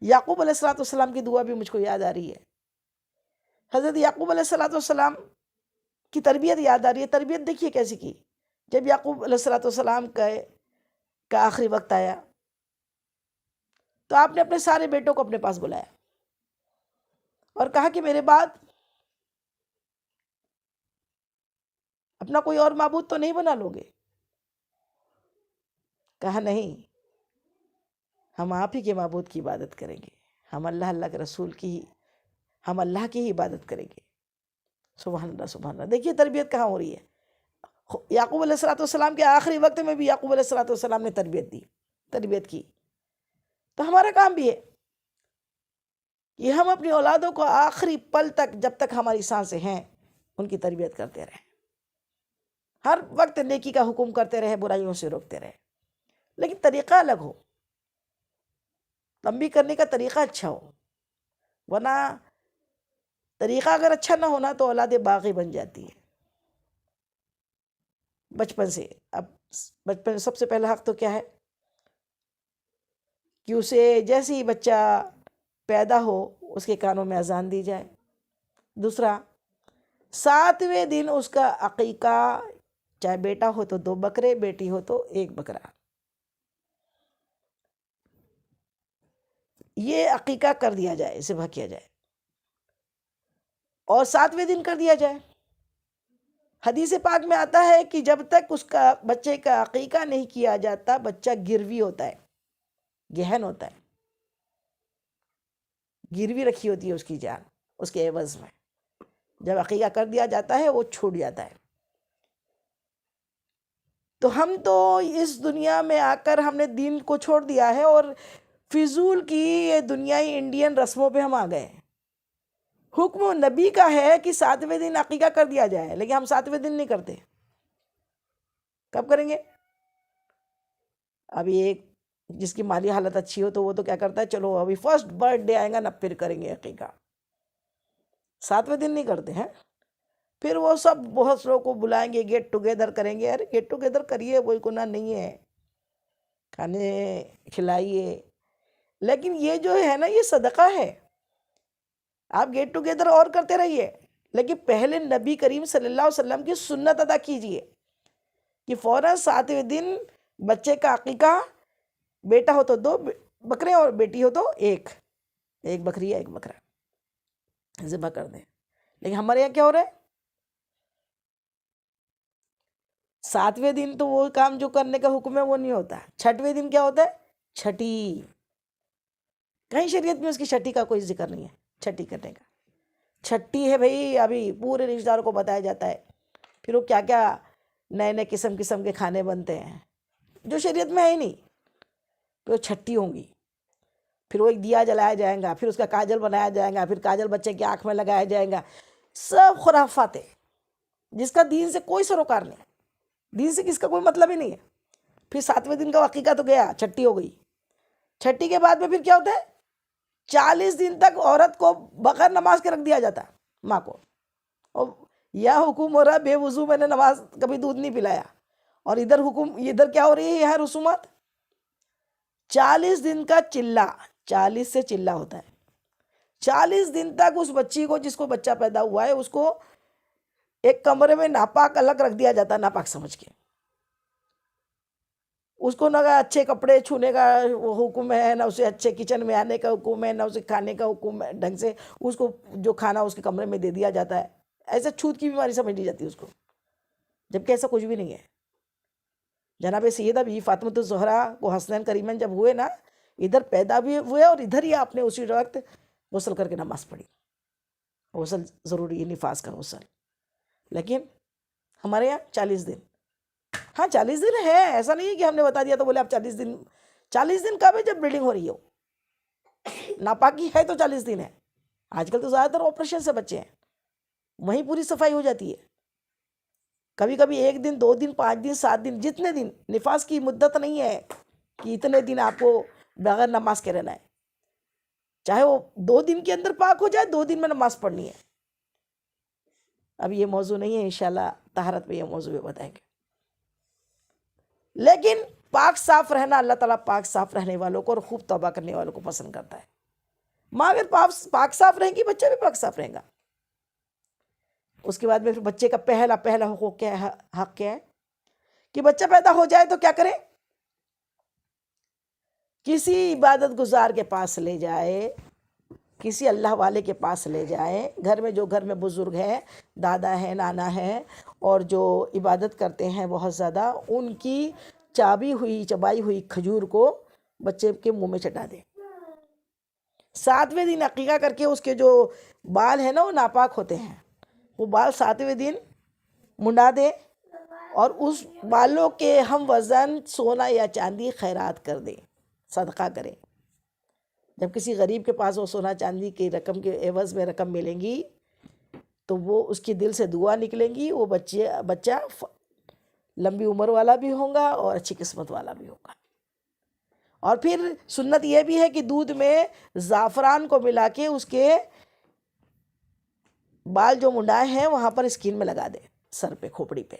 یعقوب علیہ السلام کی دعا بھی مجھ کو یاد آ رہی ہے. حضرت یعقوب علیہ السلام کی تربیت یاد آ رہی ہے. تربیت دیکھیے کیسی کی. جب یعقوب علیہ السلام کا آخری وقت آیا تو آپ نے اپنے سارے بیٹوں کو اپنے پاس بلایا اور کہا کہ میرے بعد اپنا کوئی اور معبود تو نہیں بنا لو گے؟ کہا نہیں، ہم آپ ہی کے معبود کی عبادت کریں گے، ہم اللہ کے رسول کی، ہم اللہ کی ہی عبادت کریں گے. سبحان اللہ سبحان اللہ. دیکھیے تربیت کہاں ہو رہی ہے. یعقوب علیہ السلام کے آخری وقت میں بھی یعقوب علیہ السلام نے تربیت کی. تو ہمارا کام بھی ہے کہ ہم اپنی اولادوں کو آخری پل تک، جب تک ہماری سانسیں ہیں، ان کی تربیت کرتے رہیں. ہر وقت نیکی کا حکم کرتے رہے، برائیوں سے روکتے رہے، لیکن طریقہ الگ ہو. تنبیہ کرنے کا طریقہ اچھا ہو، ورنہ طریقہ اگر اچھا نہ ہونا تو اولاد باغی بن جاتی ہے بچپن سے. اب بچپن میں سب سے پہلا حق تو کیا ہے کہ اسے جیسے ہی بچہ پیدا ہو اس کے کانوں میں اذان دی جائے. دوسرا، 7ویں دن اس کا عقیقہ، چاہے بیٹا ہو تو 2 بکرے، بیٹی ہو تو 1 بکرا، یہ عقیقہ کر دیا جائے، ذبح کیا جائے، اور 7ویں دن کر دیا جائے. حدیث پاک میں آتا ہے کہ جب تک اس کا بچے کا عقیقہ نہیں کیا جاتا بچہ گروی ہوتا ہے، گہن ہوتا ہے، گروی رکھی ہوتی ہے اس کی جان اس کے عوض میں. جب عقیقہ کر دیا جاتا ہے وہ چھوٹ جاتا ہے. تو ہم تو اس دنیا میں آ کر ہم نے دین کو چھوڑ دیا ہے اور فضول کی یہ دنیائی انڈین رسموں پہ ہم آ گئے. حکم نبی کا ہے کہ 7ویں دن عقیقہ کر دیا جائے، لیکن ہم 7ویں دن نہیں کرتے. کب کریں گے؟ ابھی ایک جس کی مالی حالت اچھی ہو تو وہ تو کیا کرتا ہے، چلو ابھی فرسٹ برتھ ڈے آئے گا نا پھر کریں گے عقیقہ. 7ویں دن نہیں کرتے ہیں. پھر وہ سب بہت لوگوں کو بلائیں گے، گیٹ ٹوگیدر کریں گے. ارے گیٹ ٹوگیدر کریے، کوئی گناہ نہیں ہے، کھانے کھلائیے، لیکن یہ جو ہے نا یہ صدقہ ہے. آپ گیٹ ٹوگیدر اور کرتے رہیے، لیکن پہلے نبی کریم صلی اللہ علیہ وسلم کی سنت ادا کیجئے کہ فوراً 7ویں دن بچے کا عقیقہ، بیٹا ہو تو 2 بکرے اور بیٹی ہو تو 1 بکری یا 1 بکرا ذبح کر دیں. لیکن ہمارے یہاں کیا ہو رہا ہے، 7ویں دن تو وہ کام جو کرنے کا حکم ہے وہ نہیں ہوتا. 6ویں دن کیا ہوتا ہے، چھٹی. کہیں شریعت میں اس کی چھٹی کا کوئی ذکر نہیں ہے. چھٹی کرنے کا، چھٹی ہے بھئی، ابھی پورے رشتہ داروں کو بتایا جاتا ہے. پھر وہ کیا کیا نئے قسم کے کھانے بنتے ہیں جو شریعت میں ہے ہی نہیں. پھر وہ چھٹی ہوں گی، پھر وہ ایک دیا جلایا جائے گا، پھر اس کا کاجل بنایا جائے گا، پھر کاجل بچے کی آنکھ میں لگایا جائے گا. سب خرافات ہے جس کا دین سے کوئی سروکار نہیں، دین سے کس کا کوئی مطلب ہی نہیں ہے. پھر 7ویں دن کا عقیقہ تو گیا، چھٹی ہو گئی. چھٹی کے بعد میں پھر کیا ہوتا ہے، 40 دن تک عورت کو بغیر نماز کے رکھ دیا جاتا ہے، ماں کو. اور یہ حکم ہو رہا ہے بے وضو میں نے نماز کبھی دودھ نہیں پلایا، اور ادھر کیا ہو رہی ہے، یہاں رسومات. 40 دن کا چلہ، 40 سے چلہ ہوتا ہے. 40 دن تک اس بچی کو، جس کو بچہ پیدا ہوا ہے، اس کو ایک کمرے میں ناپاک الگ رکھ دیا جاتا ہے، ناپاک سمجھ کے. اس کو نہ اچھے کپڑے چھونے کا وہ حکم ہے، نہ اسے اچھے کچن میں آنے کا حکم ہے، نہ اسے کھانے کا حکم ہے ڈھنگ سے. اس کو جو کھانا اس کے کمرے میں دے دیا جاتا ہے. ایسا چھوت کی بیماری سمجھ لی جاتی ہے اس کو، جبکہ ایسا کچھ بھی نہیں ہے. جناب سیدہ بی فاطمۃ الزہرا کو حسنین کریمین جب ہوئے نا، ادھر پیدا بھی ہوئے اور ادھر ہی آپ نے اسی وقت غسل کر کے نماز پڑھی. غسل ضروری ہے، نفاس کا غسل. لیکن ہمارے یہاں 40 دن. ہاں 40 دن ہے، ایسا نہیں ہے کہ ہم نے بتا دیا تو بولے آپ 40 دن کب ہے، جب بلیڈنگ ہو رہی ہو. ناپاکی ہے تو 40 دن ہے. آج کل تو زیادہ تر آپریشن سے بچے ہیں، وہیں پوری صفائی ہو جاتی ہے. کبھی کبھی 1 دن 2 دن 5 دن 7 دن، جتنے دن. نفاس کی مدت نہیں ہے کہ اتنے دن آپ کو بغیر نماز کے رہنا ہے. چاہے وہ 2 دن کے اندر پاک ہو جائے، 2 دن میں نماز پڑھنی ہے. اب یہ موضوع نہیں ہے، انشاءاللہ طہارت پہ یہ موضوع بھی بتائیں گے. لیکن پاک صاف رہنا، اللہ تعالیٰ پاک صاف رہنے والوں کو اور خوب توبہ کرنے والوں کو پسند کرتا ہے. ماں اگر پاک صاف رہیں گی بچہ بھی پاک صاف رہے گا. اس کے بعد میں پھر بچے کا پہلا حقوق کیا ہے، حق کیا ہے کہ بچہ پیدا ہو جائے تو کیا کرے، کسی عبادت گزار کے پاس لے جائے، کسی اللہ والے کے پاس لے جائے. گھر میں بزرگ ہیں، دادا ہے، نانا ہے، اور جو عبادت کرتے ہیں بہت زیادہ، ان کی چبائی ہوئی کھجور کو بچے کے منہ میں چٹا دے. 7ویں دن عقیقہ کر کے اس کے جو بال ہیں نا وہ ناپاک ہوتے ہیں، وہ بال 7ویں دن منڈا دے اور اس بالوں کے ہم وزن سونا یا چاندی خیرات کر دے، صدقہ کرے. جب کسی غریب کے پاس وہ سونا چاندی کی رقم کے عوض میں رقم ملیں گی تو وہ اس کی دل سے دعا نکلیں گی، وہ بچہ لمبی عمر والا بھی ہوگا اور اچھی قسمت والا بھی ہوگا. اور پھر سنت یہ بھی ہے کہ دودھ میں زعفران کو ملا کے اس کے بال جو منڈائے ہیں وہاں پر اسکین میں لگا دے، سر پہ، کھوپڑی پہ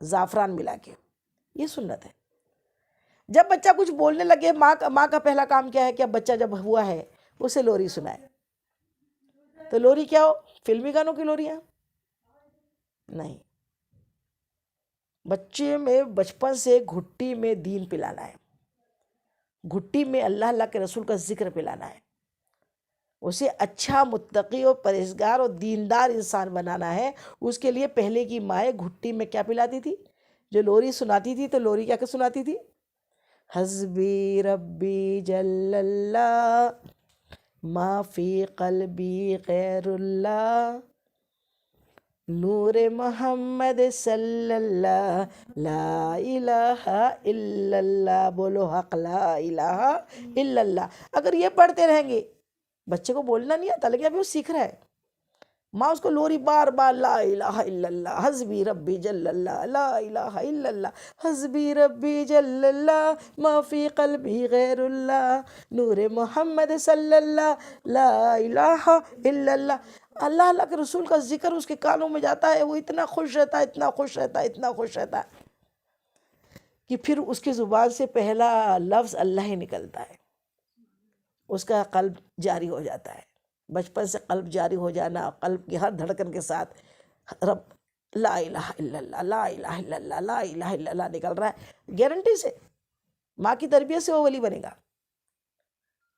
زعفران ملا کے. یہ سنت ہے. جب بچہ کچھ بولنے لگے، ماں کا پہلا کام کیا ہے کہ اب بچہ جب ہوا ہے اسے لوری سنائے. تو لوری کیا ہو، فلمی گانوں کی لوریاں نہیں، بچے میں بچپن سے گھٹی میں دین پلانا ہے، گھٹی میں اللہ کے رسول کا ذکر پلانا ہے، اسے اچھا متقی اور پرہیزگار اور دیندار انسان بنانا ہے. اس کے لیے پہلے کی مائیں گھٹی میں کیا پلاتی تھی، جو لوری سناتی تھی تو لوری کیا سناتی تھی، حسبی ربی جل اللہ ما فی قلبی غیر اللہ نور محمد صلی اللہ لا الہ الا اللہ. بولو حق لا الہ الا اللہ. اگر یہ پڑھتے رہیں گے، بچے کو بولنا نہیں آتا لیکن ابھی وہ سیکھ رہا ہے، ماں اس کو لوری بار بار لا الہ الا اللہ حسبی ربی جل اللہ لا الہ الا اللہ حسبی ربی جل اللہ ما فی قلبی غیر اللہ نور محمد صلی اللہ لا الہ الا اللہ. اللہ کے رسول کا ذکر اس کے کانوں میں جاتا ہے، وہ اتنا خوش رہتا ہے، اتنا خوش رہتا ہے، اتنا خوش رہتا ہے کہ پھر اس کی زبان سے پہلا لفظ اللہ ہی نکلتا ہے، اس کا قلب جاری ہو جاتا ہے. بچپن سے قلب جاری ہو جانا، قلب کی ہر دھڑکن کے ساتھ رب لا الہ الا اللہ لا الہ الا اللہ لا الہ الا اللہ نکل رہا ہے، گارنٹی سے ماں کی تربیت سے وہ ولی بنے گا.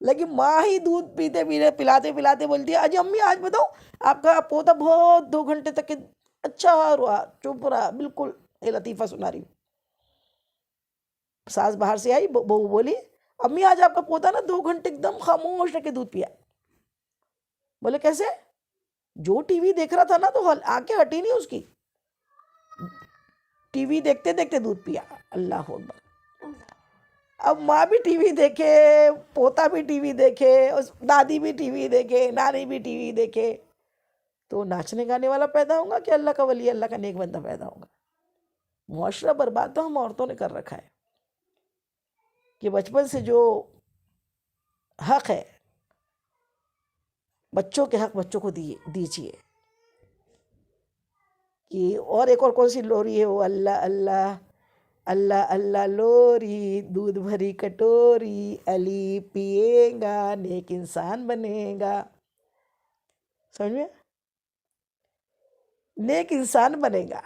لیکن ماں ہی دودھ پلاتے پلاتے بولتی ہے اجی امی آج بتاؤ آپ کا پوتا بہت 2 گھنٹے تک اچھا رہا، چپ رہا، بالکل یہ لطیفہ سنا رہی ہوں. ساس باہر سے آئی، بہو بولی امی آج آپ کا پوتا نا 2 گھنٹے ایک دم خاموش رہ کے دودھ پیا. بولے کیسے؟ جو ٹی وی دیکھ رہا تھا نا تو آنکھیں ہٹی نہیں اس کی، ٹی وی دیکھتے دیکھتے دودھ پیا. اللہ اکبر. اب ماں بھی ٹی وی دیکھے، پوتا بھی ٹی وی دیکھے، دادی بھی ٹی وی دیکھے، نانی بھی ٹی وی دیکھے، تو ناچنے گانے والا پیدا ہوگا کہ اللہ کا ولی، اللہ کا نیک بندہ پیدا ہوگا. معاشرہ برباد تو ہم عورتوں نے کر رکھا ہے کہ بچپن سے جو حق ہے، بچوں کے حق بچوں کو دیجیے. کہ اور ایک اور کون سی لوری ہے، وہ اللہ اللہ اللہ اللہ لوری دودھ بھری کٹوری علی پیے گا نیک انسان بنے گا. سمجھ میں؟ نیک انسان بنے گا.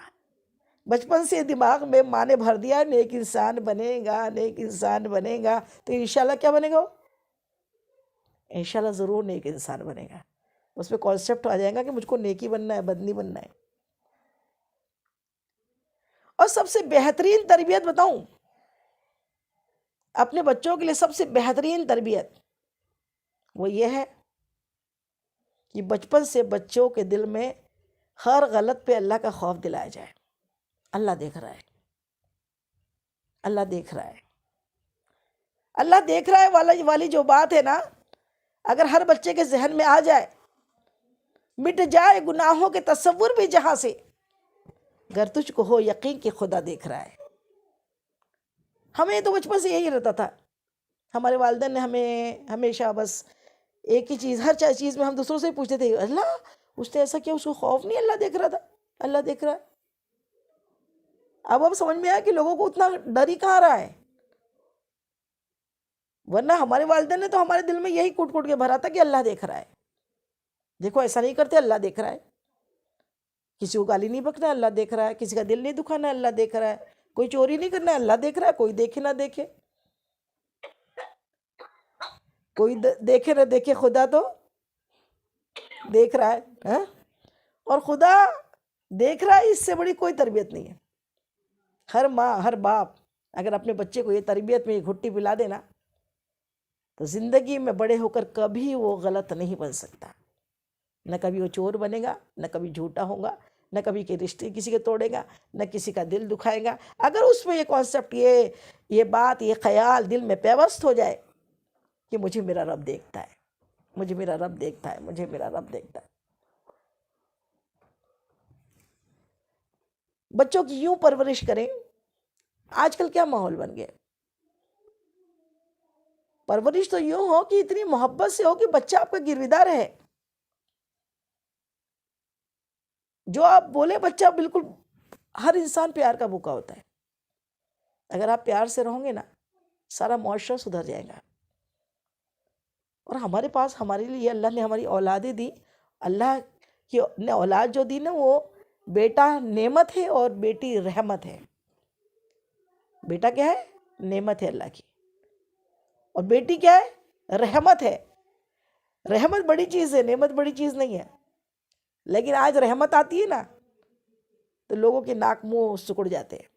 بچپن سے دماغ میں ماں نے بھر دیا نیک انسان بنے گا، نیک انسان بنے گا، تو انشاءاللہ کیا بنے گا وہ؟ انشاءاللہ ضرور نیک انسان بنے گا. اس پہ کانسیپٹ آ جائے گا کہ مجھ کو نیکی بننا ہے، بد نہیں بننا ہے. اور سب سے بہترین تربیت بتاؤں اپنے بچوں کے لیے، سب سے بہترین تربیت وہ یہ ہے کہ بچپن سے بچوں کے دل میں ہر غلط پہ اللہ کا خوف دلایا جائے. اللہ دیکھ رہا ہے، اللہ دیکھ رہا ہے، اللہ دیکھ رہا ہے والی جو بات ہے نا، اگر ہر بچے کے ذہن میں آ جائے، مٹ جائے گناہوں کے تصور بھی جہاں سے، گر تجھ کو ہو یقین کہ خدا دیکھ رہا ہے. ہمیں تو بچپن سے یہی رہتا تھا، ہمارے والدین نے ہمیں ہمیشہ بس ایک ہی چیز، ہر چیز میں ہم دوسروں سے پوچھتے تھے اللہ اس نے ایسا کیا، اس کو خوف نہیں اللہ دیکھ رہا تھا؟ اللہ دیکھ رہا ہے. اب سمجھ میں آیا کہ لوگوں کو اتنا ڈر ہی کہاں رہا ہے. ورنہ ہمارے والدین نے تو ہمارے دل میں یہی کوٹ کوٹ کے بھرا تھا کہ اللہ دیکھ رہا ہے. دیکھو ایسا نہیں کرتے، اللہ دیکھ رہا ہے. کسی کو گالی نہیں بکنا، اللہ دیکھ رہا ہے. کسی کا دل نہیں دکھانا، اللہ دیکھ رہا ہے. کوئی چوری نہیں کرنا، اللہ دیکھ رہا ہے. کوئی دیکھے نہ دیکھے، کوئی دیکھے نہ دیکھے، خدا تو دیکھ رہا ہے. ہاں؟ اور خدا دیکھ رہا ہے، اس سے بڑی کوئی تربیت نہیں ہے. ہر ماں، ہر باپ اگر اپنے بچے کو یہ تربیت میں یہ گھٹی پلا دے نا، تو زندگی میں بڑے ہو کر کبھی وہ غلط نہیں بن سکتا. نہ کبھی وہ چور بنے گا، نہ کبھی جھوٹا ہوگا، نہ کبھی کے رشتے کسی کے توڑے گا، نہ کسی کا دل دکھائے گا. اگر اس میں یہ کانسیپٹ، یہ بات، یہ خیال دل میں پیوست ہو جائے کہ مجھے میرا رب دیکھتا ہے، مجھے میرا رب دیکھتا ہے، مجھے میرا رب دیکھتا ہے. بچوں کی یوں پرورش کریں. آج کل کیا ماحول بن گیا؟ پرورش تو یوں ہو کہ اتنی محبت سے ہو کہ بچہ آپ کا گرویدار ہے. جو آپ بولے بچہ بالکل، ہر انسان پیار کا بھوکا ہوتا ہے. اگر آپ پیار سے رہو گے نا، سارا معاشرہ سدھر جائے گا. اور ہمارے پاس، ہمارے لیے اللہ نے ہماری اولادیں دی. اللہ کی نے اولاد جو دی نا، وہ بیٹا نعمت ہے اور بیٹی رحمت ہے. بیٹا کیا ہے؟ نعمت ہے اللہ کی. اور بیٹی کیا ہے؟ رحمت ہے. رحمت بڑی چیز ہے، نعمت بڑی چیز نہیں ہے. لیکن آج رحمت آتی ہے نا تو لوگوں کے ناک منہ سکڑ جاتے ہیں.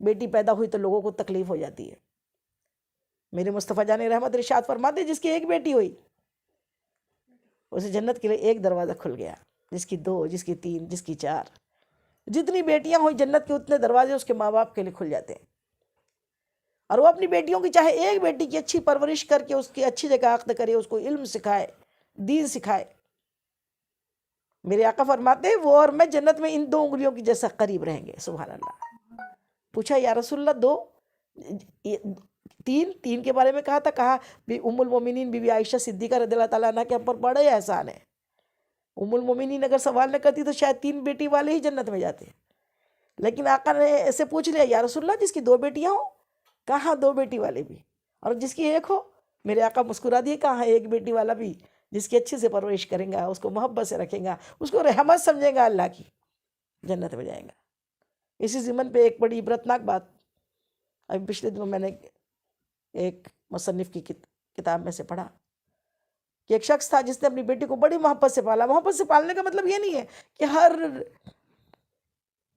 بیٹی پیدا ہوئی تو لوگوں کو تکلیف ہو جاتی ہے. میرے مصطفیٰ جان رحمت ارشاد فرماتے، جس کی ایک بیٹی ہوئی اسے جنت کے لیے ایک دروازہ کھل گیا. جس کی 2، جس کی 3، جس کی 4، جتنی بیٹیاں ہوئی جنت کے اتنے دروازے اس کے ماں باپ کے لیے کھل جاتے ہیں. اور وہ اپنی بیٹیوں کی، چاہے ایک بیٹی کی اچھی پرورش کر کے اس کی اچھی جگہ عقد کرے، اس کو علم سکھائے، دین سکھائے. میرے آقا فرماتے ہیں وہ اور میں جنت میں ان 2 انگلیوں کی جیسا قریب رہیں گے. سبحان اللہ. پوچھا یا رسول اللہ 2، 3 کے بارے میں کہا ام المومنین بی بی عائشہ صدیقہ رضی اللہ تعالیٰ عنہ کے ہم پر بڑے احسان ہے. ام المومنین اگر سوال نہ کرتی تو شاید 3 بیٹی والے ہی جنت میں جاتے. لیکن آقا نے ایسے پوچھ لیا، یا رسول اللہ جس کی 2 بیٹیاں ہوں؟ کہاں 2 بیٹی والے بھی، اور جس کی 1 ہو؟ میرے آقا مسکرا دیے، کہاں 1 بیٹی والا بھی جس کی اچھے سے پرورش کریں گا، اس کو محبت سے رکھیں گا، اس کو رحمت سمجھے گا اللہ کی، جنت میں جائیں گا. اسی ضمن پہ ایک بڑی عبرتناک بات ابھی پچھلے دنوں میں نے ایک مصنف کی کتاب میں سے پڑھا کہ ایک شخص تھا جس نے اپنی بیٹی کو بڑی محبت سے پالا. محبت سے پالنے کا مطلب یہ نہیں ہے کہ ہر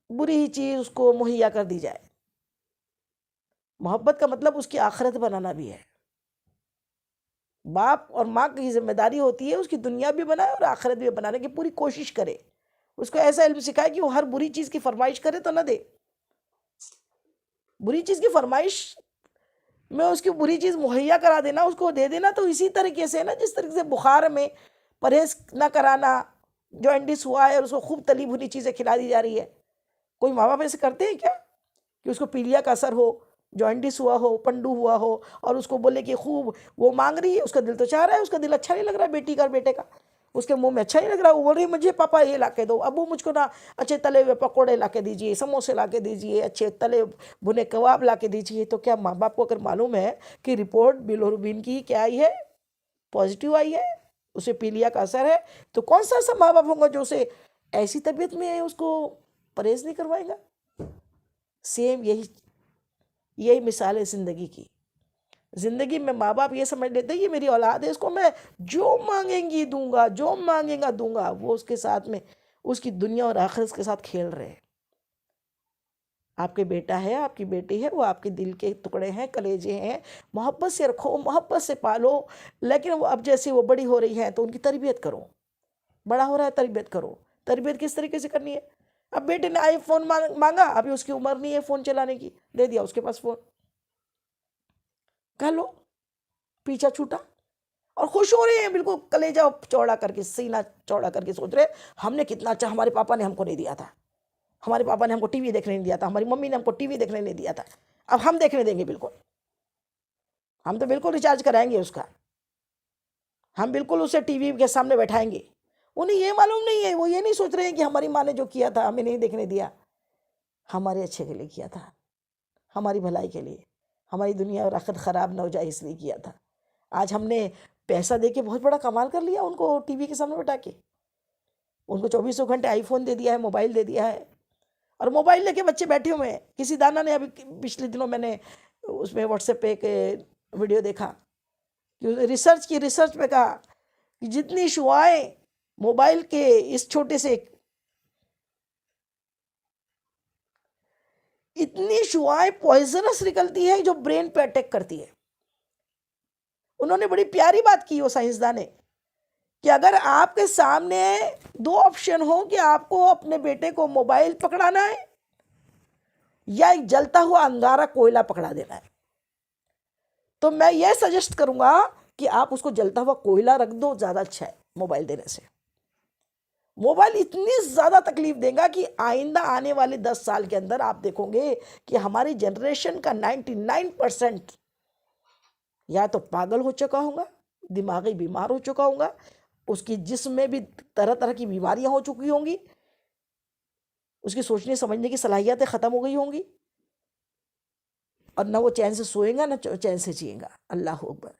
بری ہی چیز اس کو مہیا کر دی جائے. محبت کا مطلب اس کی آخرت بنانا بھی ہے. باپ اور ماں کی ذمہ داری ہوتی ہے اس کی دنیا بھی بنائے اور آخرت بھی بنانے کی پوری کوشش کرے. اس کو ایسا علم سکھائے کہ وہ ہر بری چیز کی فرمائش کرے تو نہ دے. بری چیز کی فرمائش میں اس کی بری چیز مہیا کرا دینا، اس کو دے دینا، تو اسی طریقے سے نا، جس طریقے سے بخار میں پرہیز نہ کرانا، جوانڈس ہوا ہے اور اس کو خوب تلی بھنی چیزیں کھلا دی جا رہی ہے. کوئی ماں باپ ایسے کرتے ہیں کیا کہ اس کو پیلیا کا اثر ہو، جوانڈس ہوا ہو، پنڈو ہوا ہو، اور اس کو بولے کہ خوب وہ مانگ رہی ہے، اس کا دل تو چاہ رہا ہے، اس کا دل اچھا نہیں لگ رہا بیٹی کا اور بیٹے کا، اس کے منہ میں اچھا نہیں لگ رہا، وہ بول رہی ہے مجھے پاپا یہ لا کے دو، ابو مجھ کو نا اچھے تلے ہوئے پکوڑے لا کے دیجئے، سموسے لا کے دیجئے، اچھے تلے بھنے کباب لا کے دیجئے. تو کیا ماں باپ کو اگر معلوم ہے کہ رپورٹ بیلوروبین کی کیا آئی ہے، پازیٹیو آئی ہے، اسے پیلیا کا اثر ہے، تو کون سا ایسا ماں باپ ہوگا جو اسے ایسی طبیعت میں اس کو پرہیز نہیں کروائے گا؟ سیم یہی مثال ہے زندگی کی. زندگی میں ماں باپ یہ سمجھ لیتے ہیں یہ میری اولاد ہے، اس کو میں جو مانگیں گی دوں گا، جو مانگیں گا دوں گا. وہ اس کے ساتھ میں اس کی دنیا اور آخرت کے ساتھ کھیل رہے ہیں. آپ کے بیٹا ہے، آپ کی بیٹی ہے، وہ آپ کے دل کے ٹکڑے ہیں، کلیجے ہیں. محبت سے رکھو، محبت سے پالو. لیکن وہ اب جیسے وہ بڑی ہو رہی ہیں تو ان کی تربیت کرو. بڑا ہو رہا ہے تربیت کرو. تربیت کس طریقے سے کرنی ہے؟ اب بیٹے نے آئی فون مانگا، ابھی اس کی عمر نہیں ہے فون چلانے کی، دے دیا اس کے پاس فون، کہہ لو پیچھا چھوٹا، اور خوش ہو رہے ہیں بالکل کلیجہ چوڑا کر کے، سینہ چوڑا کر کے سوچ رہے ہم نے کتنا اچھا، ہمارے پاپا نے ہم کو نہیں دیا تھا، ہمارے پاپا نے ہم کو ٹی وی دیکھنے نہیں دیا تھا، ہماری ممی نے ہم کو ٹی وی دیکھنے نہیں دیا تھا، اب ہم دیکھنے دیں گے. بالکل ہم تو بالکل ریچارج کرائیں گے اس کا، ہم بالکل اسے ٹی وی کے سامنے بیٹھائیں گے. انہیں یہ معلوم نہیں ہے، وہ یہ نہیں سوچ رہے ہیں کہ ہماری ماں نے جو کیا تھا ہمیں نہیں دیکھنے دیا، ہمارے اچھے کے لیے کیا تھا، ہماری بھلائی کے لیے. ہماری دنیا اور آخرت خراب نہ ہو جائے اس لیے کیا تھا. آج ہم نے پیسہ دے کے بہت بڑا کمال کر لیا ان کو ٹی وی کے سامنے بٹھا کے. ان کو 24 گھنٹے آئی فون دے دیا ہے، موبائل دے دیا ہے، اور موبائل لے کے بچے بیٹھے ہوئے ہیں. کسی دانا نے ابھی پچھلے دنوں میں نے اس میں واٹس ایپ پہ ایک ویڈیو دیکھا کہ ریسرچ پہ کہا کہ جتنی شعاعیں موبائل کے اس چھوٹے سے اتنی شعاعیں پوائزنس نکلتی ہے جو برین پہ اٹیک کرتی ہے. انہوں نے بڑی پیاری بات کی وہ سائنسدان نے کہ اگر آپ کے سامنے 2 آپشن ہوں کہ آپ کو اپنے بیٹے کو موبائل پکڑانا ہے یا ایک جلتا ہوا انگارہ کوئلہ پکڑا دینا ہے، تو میں یہ سجیسٹ کروں گا کہ آپ اس کو جلتا ہوا کوئلہ رکھ دو، زیادہ اچھا ہے موبائل دینے سے. موبائل اتنی زیادہ تکلیف دے گا کہ آئندہ آنے والے 10 سال کے اندر آپ دیکھو گے کہ ہماری جنریشن کا 99% یا تو پاگل ہو چکا ہوگا، دماغی بیمار ہو چکا ہوگا، اس کی جسم میں بھی طرح طرح کی بیماریاں ہو چکی ہوں گی، اس کی سوچنے سمجھنے کی صلاحیتیں ختم ہو گئی ہوں گی، اور نہ وہ چین سے سوئے گا نہ چین سے جئے گا. اللہ اکبر.